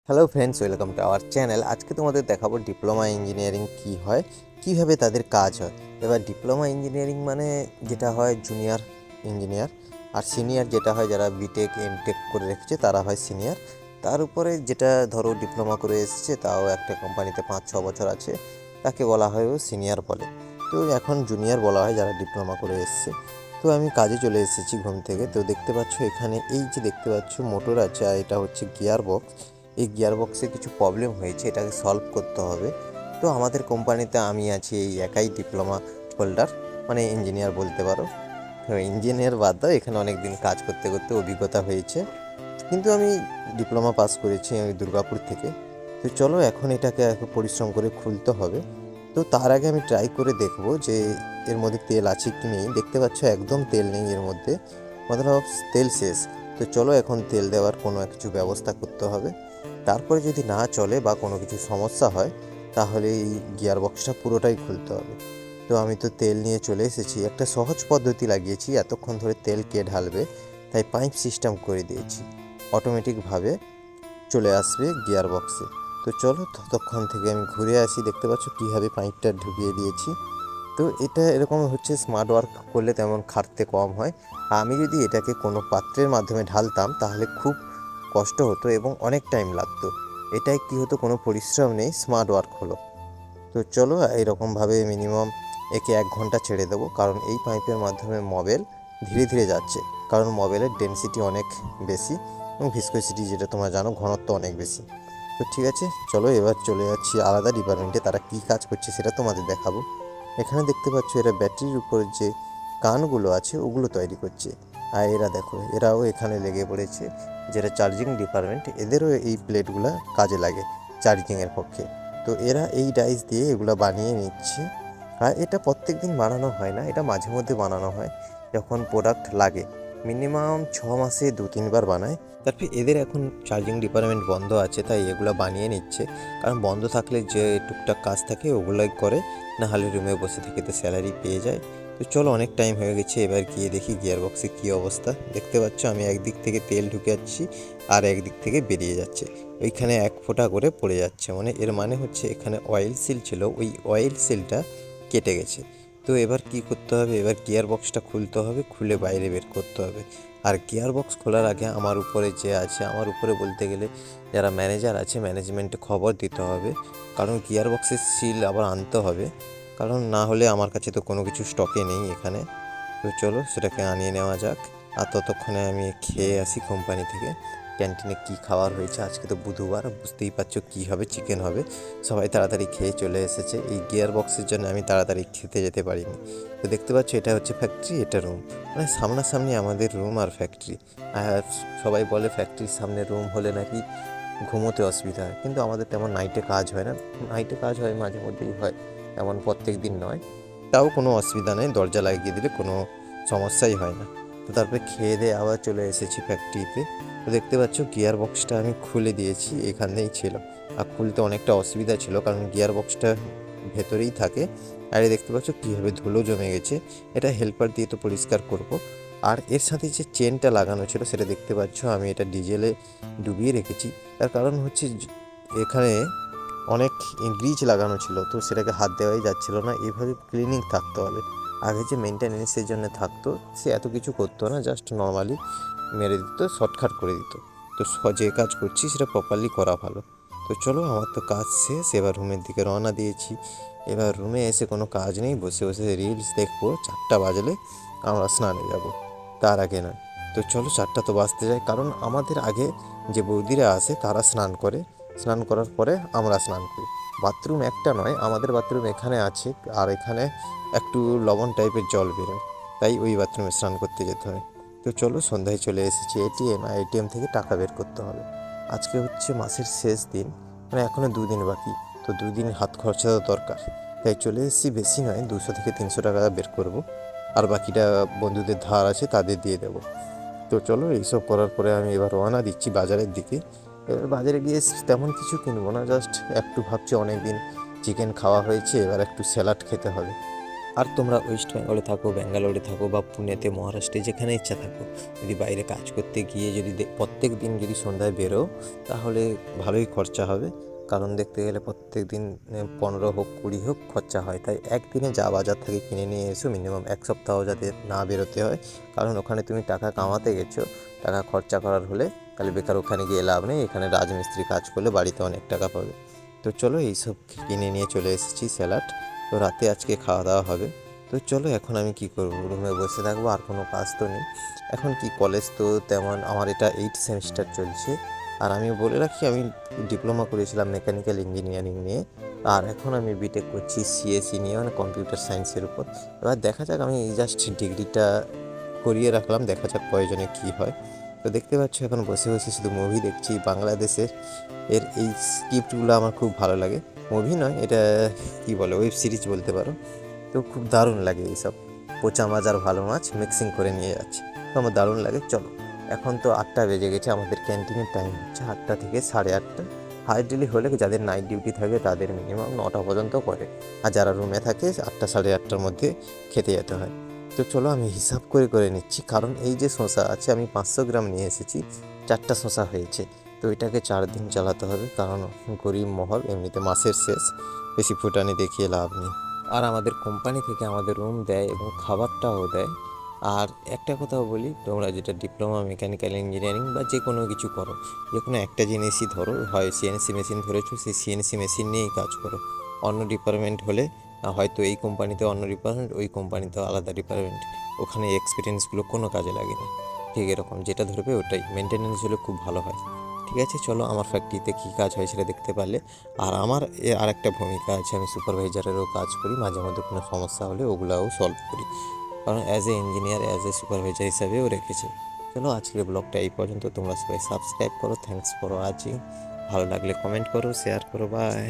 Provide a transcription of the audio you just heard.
Hello friends, welcome to our channel. আজকে তোমাদের দেখাবো ডিপ্লোমা ইঞ্জিনিয়ারিং কী হয়, কীভাবে তাদের কাজ হয়। এবার ডিপ্লোমা ইঞ্জিনিয়ারিং মানে যেটা হয় জুনিয়র ইঞ্জিনিয়ার, আর সিনিয়র যেটা হয় যারা বিটেক এমটেক করে রেখেছে তারা হয় সিনিয়র। তার উপরে যেটা ধরো ডিপ্লোমা করে এসেছে, তাও একটা কোম্পানিতে 5-6 বছর আছে, তাকে বলা হয় ও সিনিয়র বলে। তো এখন জুনিয়র বলা হয় যারা ডিপ্লোমা করে এসছে। তো আমি কাজে চলে এসেছি ঘুম থেকে। তো দেখতে পাচ্ছ এখানে এই যে দেখতে পাচ্ছ মোটর আছে, আর এটা হচ্ছে গিয়ার বক্স। এই গিয়ার বক্সে কিছু প্রবলেম হয়েছে, এটাকে সলভ করতে হবে। তো আমাদের কোম্পানিতে আমি আছি এই একাই ডিপ্লোমা হোল্ডার, মানে ইঞ্জিনিয়ার বলতে পারো। ইঞ্জিনিয়ার বাদ দাও, এখানে অনেক দিন কাজ করতে করতে অভিজ্ঞতা হয়েছে। কিন্তু আমি ডিপ্লোমা পাস করেছি আমি দুর্গাপুর থেকে। তো চলো এখন এটাকে পরিশ্রম করে খুলতে হবে। তো তার আগে আমি ট্রাই করে দেখব যে এর মধ্যে তেল আছে কি নেই। দেখতে পাচ্ছ একদম তেল নেই এর মধ্যে, মতলব তেল শেষ। তো চলো এখন তেল দেওয়ার কোনো কিছু ব্যবস্থা করতে হবে। তারপরে যদি না চলে বা কোনো কিছু সমস্যা হয়, তাহলে এই গিয়ার বক্সটা পুরোটাই খুলতে হবে। তো আমি তো তেল নিয়ে চলে এসেছি, একটা সহজ পদ্ধতি লাগিয়েছি, এতক্ষণ ধরে তেল কে ঢালবে, তাই পাইপ সিস্টেম করে দিয়েছি, অটোমেটিকভাবে চলে আসবে গিয়ার বক্সে। তো চলো ততক্ষণ থেকে আমি ঘুরে আসি। দেখতে পাচ্ছ কীভাবে পাইপটা ঢুকিয়ে দিয়েছি। তো এটা এরকম হচ্ছে, স্মার্ট ওয়ার্ক করলে তেমন খাটতে কম হয়। আমি যদি এটাকে কোনো পাত্রের মাধ্যমে ঢালতাম তাহলে খুব কষ্ট হতো এবং অনেক টাইম লাগতো। এটাই কি হতো, কোনো পরিশ্রম নেই, স্মার্ট ওয়ার্ক হলো। তো চলো এইরকমভাবে মিনিমাম একে 1 ঘন্টা ছেড়ে দেবো, কারণ এই পাইপের মাধ্যমে মোবিল ধীরে ধীরে যাচ্ছে, কারণ মোবিলের ডেনসিটি অনেক বেশি এবং ভিসকোসিটি যেটা তোমরা জানো, ঘনত্ব অনেক বেশি। তো ঠিক আছে, চলো এবার চলে যাচ্ছি আলাদা ডিপার্টমেন্টে, তারা কী কাজ করছে সেটা তোমাদের দেখাবো। এখানে দেখতে পাচ্ছ এরা ব্যাটারির উপর যে কানগুলো আছে ওগুলো তৈরি করছে। আর এরা দেখো, এরাও এখানে লেগে পড়েছে, যেটা চার্জিং ডিপার্টমেন্ট, এদেরও এই প্লেটগুলো কাজে লাগে চার্জিংয়ের পক্ষে। তো এরা এই ডাইস দিয়ে এগুলো বানিয়ে নিচ্ছে। আর এটা প্রত্যেক দিন বানানো হয় না, এটা মাঝে মধ্যে বানানো হয় যখন প্রোডাক্ট লাগে। মিনিমাম 6 মাসে 2-3 বার বানায়। তারপরে এদের এখন চার্জিং ডিপার্টমেন্ট বন্ধ আছে, তাই এগুলো বানিয়ে নিচ্ছে। কারণ বন্ধ থাকলে যে টুকটাক কাজ থাকে ওগুলোই করে, না হলে রুমে বসে থেকে তো স্যালারি পেয়ে যায়। তো চলো অনেক টাইম হয়ে গেছে, এবার গিয়ে দেখি গিয়ার বক্সে কী অবস্থা। দেখতে পাচ্ছ আমি একদিক থেকে তেল ঢুকে যাচ্ছি আর একদিক থেকে বেরিয়ে যাচ্ছে, ওইখানে 1 ফোঁটা করে পড়ে যাচ্ছে, মানে এর মানে হচ্ছে এখানে অয়েল সিল ছিল, ওই অয়েল সিলটা কেটে গেছে। তো এবার কি করতে হবে, এবার গিয়ার বক্সটা খুলতে হবে, খুলে বাইরে বের করতে হবে। আর গিয়ার বক্স খোলার আগে আমার উপরে যে আছে, আমার উপরে বলতে গেলে যারা ম্যানেজার আছে, ম্যানেজমেন্টে খবর দিতে হবে, কারণ গিয়ার বক্সের সিল আবার আনতে হবে, কারণ না হলে আমার কাছে তো কোনো কিছু স্টকে নেই এখানে। তো চলো সেটাকে আনিয়ে নেওয়া যাক। আর ততক্ষণে আমি খেয়ে আসি কোম্পানি থেকে। ক্যান্টিনে কী খাবার হয়েছে, আজকে তো বুধবার, বুঝতেই পারছো কী হবে, চিকেন হবে। সবাই তাড়াতাড়ি খেয়ে চলে এসেছে, এই গিয়ার বক্সের জন্য আমি তাড়াতাড়ি খেতে যেতে পারিনি। তো দেখতে পাচ্ছ এটা হচ্ছে ফ্যাক্টরি, এটা রুম, মানে সামনাসামনি আমাদের রুম আর ফ্যাক্টরি। আর সবাই বলে ফ্যাক্টরির সামনে রুম হলে নাকি ঘুমোতে অসুবিধা হয়, কিন্তু আমাদের তেমন নাইটে কাজ হয় না। নাইটে কাজ হয় মাঝে মধ্যেই হয়, এমন প্রত্যেক দিন নয়। তাও কোনো অসুবিধা নেই, দরজা লাগিয়ে দিলে কোনো সমস্যাই হয় না। তো তারপরে খেয়ে দিয়ে আবার চলে এসেছি ফ্যাক্টরিতে। তো দেখতে পাচ্ছ গিয়ার বক্সটা আমি খুলে দিয়েছি, এখানেই ছিল। আর খুলতে অনেকটা অসুবিধা ছিল, কারণ গিয়ার বক্সটা ভেতরেই থাকে। আর এই দেখতে পাচ্ছ কীভাবে ধুলো জমে গেছে, এটা হেল্পার দিয়ে তো পরিষ্কার করব। আর এর সাথে যে চেনটা লাগানো ছিল সেটা দেখতে পাচ্ছ আমি এটা ডিজেলে ডুবিয়ে রেখেছি। তার কারণ হচ্ছে এখানে অনেক গ্রিজ লাগানো ছিল, তো সেটাকে হাত দেওয়াই যাচ্ছিল না, এভাবে ক্লিনিং থাকতে হবে। আগে যে মেনটেনেন্সের জন্য থাকতো সে এত কিছু করতো না, জাস্ট নর্মালি মেরে দিত, শর্টকাট করে দিত। তো যে কাজ করছি সেটা প্রপারলি করা ভালো। তো চলো আমার তো কাজ শেষ, এবার রুমের দিকে রওনা দিয়েছি। এবার রুমে এসে কোনো কাজ নেই, বসে বসে রিলস দেখবো, 4টা বাজলে আমরা স্নানে যাব, তার আগে নয়। তো চলো 4টা তো বাজতে যায়, কারণ আমাদের আগে যে বৌদিরা আসে তারা স্নান করে, স্নান করার পরে আমরা স্নান করি। বাথরুম একটা নয়, আমাদের বাথরুম এখানে আছে, আর এখানে একটু লবণ টাইপের জল বেরোয়, তাই ওই বাথরুমে স্নান করতে যেতে হয়। তো চলো সন্ধ্যায় চলে এসেছি এটিএম, আর এটিএম থেকে টাকা বের করতে হবে। আজকে হচ্ছে মাসের শেষ দিন, মানে এখনও 2 দিন বাকি, তো 2 দিন হাত খরচা দরকার, তাই চলে এসেছি। বেশি নয়, 200 থেকে 300 টাকা বের করব, আর বাকিটা বন্ধুদের ধার আছে তাদের দিয়ে দেবো। তো চলো এইসব করার পরে আমি এবার রওনা দিচ্ছি বাজারের দিকে। এবার বাজারে গিয়ে তেমন কিছু কিনবো না, জাস্ট একটু ভাবছি অনেক দিন চিকেন খাওয়া হয়েছে, এবার একটু স্যালাড খেতে হবে। আর তোমরা ওয়েস্ট বেঙ্গলে থাকো, ব্যাঙ্গালোরে থাকো বা পুনেতে, মহারাষ্ট্রে, যেখানে ইচ্ছা থাকো, যদি বাইরে কাজ করতে গিয়ে যদি প্রত্যেক দিন যদি সন্ধ্যায় বেরো তাহলে ভালোই খরচা হবে। কারণ দেখতে গেলে প্রত্যেক দিন 15 হোক 20 হোক খরচা হয়। তাই একদিনে যা বাজার থেকে কিনে নিয়ে এসো, মিনিমাম 1 সপ্তাহ যাতে না বেরোতে হয়। কারণ ওখানে তুমি টাকা কামাতে গেছো, টাকা খরচা করার হলে তাহলে বেকার ওখানে গিয়ে লাভ নেই। এখানে রাজমিস্ত্রি কাজ করলে বাড়িতে অনেক টাকা পাবে। তো চলো এইসব কিনে নিয়ে চলে এসেছি স্যালাড। তো রাতে আজকে খাওয়া দাওয়া হবে। তো চলো এখন আমি কি করব, রুমে বসে থাকবো, আর কোনো কাজ তো নেই। এখন কি, কলেজ তো তেমন, আমার এটা 8th সেমিস্টার চলছে। আর আমি বলে রাখি আমি ডিপ্লোমা করেছিলাম মেকানিক্যাল ইঞ্জিনিয়ারিং নিয়ে, আর এখন আমি বিটেক করছি সিএসি নিয়ে, মানে কম্পিউটার সায়েন্সের উপর। এবার দেখা যাক, আমি জাস্ট ডিগ্রিটা করিয়ে রাখলাম, দেখা যাক প্রয়োজনে কী হয়। তো দেখতে পাচ্ছ এখন বসে বসে শুধু মুভি দেখছি বাংলাদেশের। এই স্ক্রিপ্টগুলো আমার খুব ভালো লাগে। মুভি নয়, এটা কি বলে, ওয়েব সিরিজ বলতে পারো। তো খুব দারুণ লাগে এইসব, পচা মাছ আর ভালো মাছ মিক্সিং করে নিয়ে যাচ্ছে, তো আমার দারুণ লাগে। চলো, এখন তো 8টা বেজে গেছে, আমাদের ক্যান্টিনের টাইম হচ্ছে 8টা থেকে 8:30। হাইড্রেলি হলে যাদের নাইট ডিউটি থাকে তাদের মিনিমাম 9টা পর্যন্ত করে, আর যারা রুমে থাকে 8টা 8:30টার মধ্যে খেতে যেতে হয়। তো চলো আমি হিসাব করে করে নিচ্ছি, কারণ এই যে শসা আছে আমি 500 গ্রাম নিয়ে এসেছি, 4টা শসা হয়েছে। তো এটাকে 4 দিন চালাতে হবে, কারণ গরিব মহল, এমনিতে মাসের শেষ, বেশি ফুটানি দেখিয়ে লাভ নেই। আর আমাদের কোম্পানি থেকে আমাদের রুম দেয় এবং খাবারটাও দেয়। আর একটা কথা বলি, তোমরা যেটা ডিপ্লোমা মেকানিক্যাল ইঞ্জিনিয়ারিং বা যে কোনো কিছু করো, যে কোনো একটা জিনিসই ধরো, হয় সিএনসি মেশিন ধরেছো, সেই সিএনসি মেশিন নিয়েই কাজ করো। অন্য ডিপার্টমেন্ট হলে হয়তো এই কোম্পানিতে অন্য ডিপার্টমেন্ট, ওই কোম্পানিতে আলাদা ডিপার্টমেন্ট, ওখানে এক্সপিরিয়েন্সগুলো কোনো কাজে লাগে না। ঠিক এরকম যেটা ধরবে ওটাই, মেনটেনেন্স হলে খুব ভালো হয়। ঠিক আছে, চলো আমার ফ্যাক্টরিতে কী কাজ হয় সেটা দেখতে পারলে। আর আমার আর একটা ভূমিকা আছে, আমি সুপারভাইজারেরও কাজ করি, মাঝে মধ্যে কোনো সমস্যা হলে ওগুলাও সলভ করি, কারণ as a engineer, as a supervisor হিসাবেও রেখেছে। চলো আজকের ব্লগটা এই পর্যন্ত, তোমরা সবাই সাবস্ক্রাইব করো। Thanks for watching. ভালো লাগলে কমেন্ট করো, শেয়ার করো, বাই।